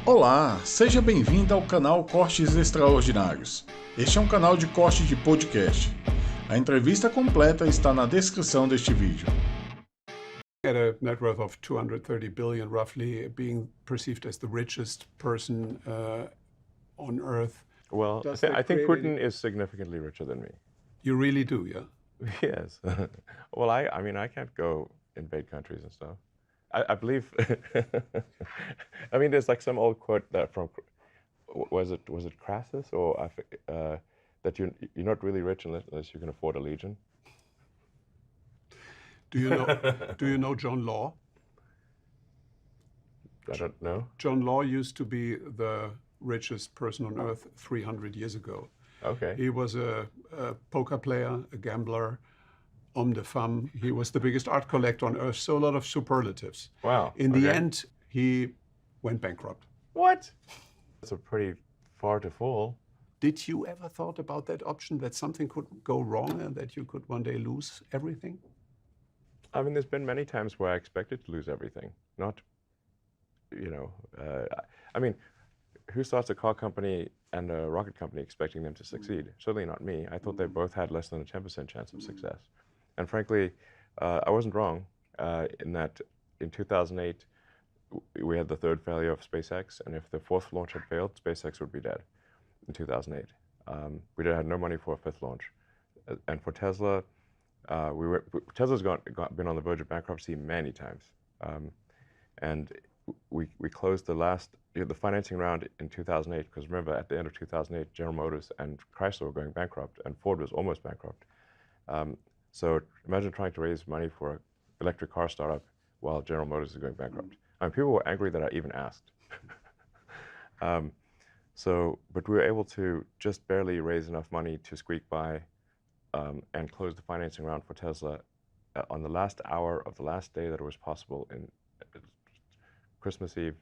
Olá, seja bem-vindo ao canal Cortes Extraordinários. Este é um canal de corte de podcast. A entrevista completa está na descrição deste vídeo. At a net worth of 230 billion, roughly, being perceived as the richest person on Earth. Well, I think Putin is significantly richer than me. You really do, yeah? Yes. Well, I mean, I can't go invade countries and stuff. I believe. I mean, there's like some old quote that from was it Crassus or that you're not really rich unless you can afford a legion. Do you know John Law? I don't know. John Law used to be the richest person on Earth 300 years ago. Okay. He was a poker player, a gambler, homme de femme. He was the biggest art collector on Earth, so a lot of superlatives. Wow. In the end, he went bankrupt. What? That's a pretty far to fall. Did you ever thought about that option, that something could go wrong and that you could one day lose everything? I mean, there's been many times where I expected to lose everything. Not, I mean, who starts a car company and a rocket company expecting them to succeed? Certainly not me. I thought they both had less than a 10% chance of success. And frankly, I wasn't wrong in that in 2008, we had the third failure of SpaceX, and if the fourth launch had failed, SpaceX would be dead in 2008. We had no money for a fifth launch. And for Tesla, Tesla's been on the verge of bankruptcy many times. And we closed the financing round in 2008, because remember, at the end of 2008, General Motors and Chrysler were going bankrupt, and Ford was almost bankrupt. So imagine trying to raise money for an electric car startup while General Motors is going bankrupt. I mean, people were angry that I even asked. But we were able to just barely raise enough money to squeak by and close the financing round for Tesla on the last hour of the last day that it was possible in Christmas Eve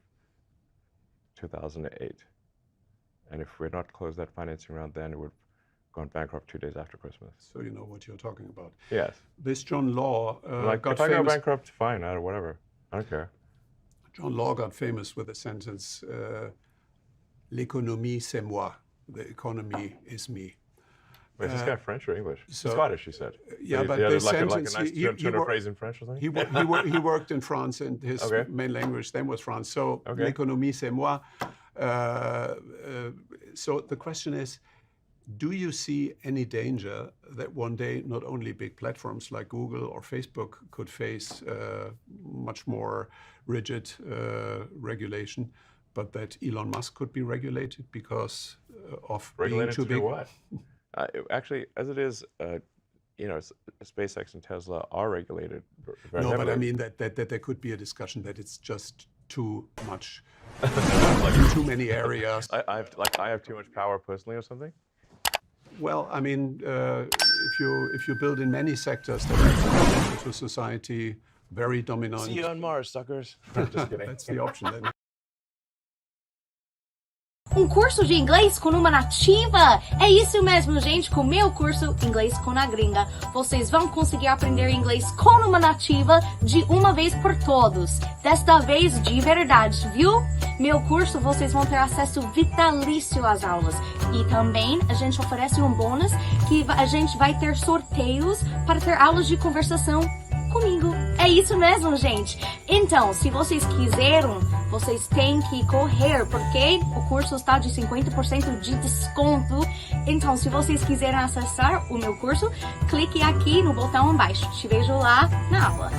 2008. And if we had not closed that financing round then, it would gone bankrupt 2 days after Christmas. So you know what you're talking about. Yes. This John Law got if I go famous. bankrupt, fine, whatever. I don't care. John Law got famous with the sentence, "L'économie c'est moi." The economy is me. Wait, is this guy French or English? So, Scottish, you said. Yeah, but he had the like sentence, a nice turn phrase in French or something? he worked in France, and his main language then was France. So, l'économie c'est moi. So the question is, do you see any danger that one day not only big platforms like Google or Facebook could face much more rigid regulation, but that Elon Musk could be regulated because of being too big? What? Actually, as it is, SpaceX and Tesla are regulated very heavily. But I mean that there could be a discussion that it's just too much, too many areas. I have too much power personally or something? Well, I mean, if you build in many sectors that are fundamental to society, very dominant. See you on Mars, suckers. Just kidding. That's the option then. Curso de inglês com uma nativa? É isso mesmo, gente. Com o meu curso Inglês com a Gringa, vocês vão conseguir aprender inglês com uma nativa de uma vez por todos. Desta vez de verdade, viu? Meu curso, vocês vão ter acesso vitalício às aulas. E também a gente oferece um bônus que a gente vai ter sorteios para ter aulas de conversação comigo. É isso mesmo, gente. Então, se vocês quiserem, vocês têm que correr, porque o curso está de 50% de desconto. Então, se vocês quiserem acessar o meu curso, clique aqui no botão abaixo. Te vejo lá na aula.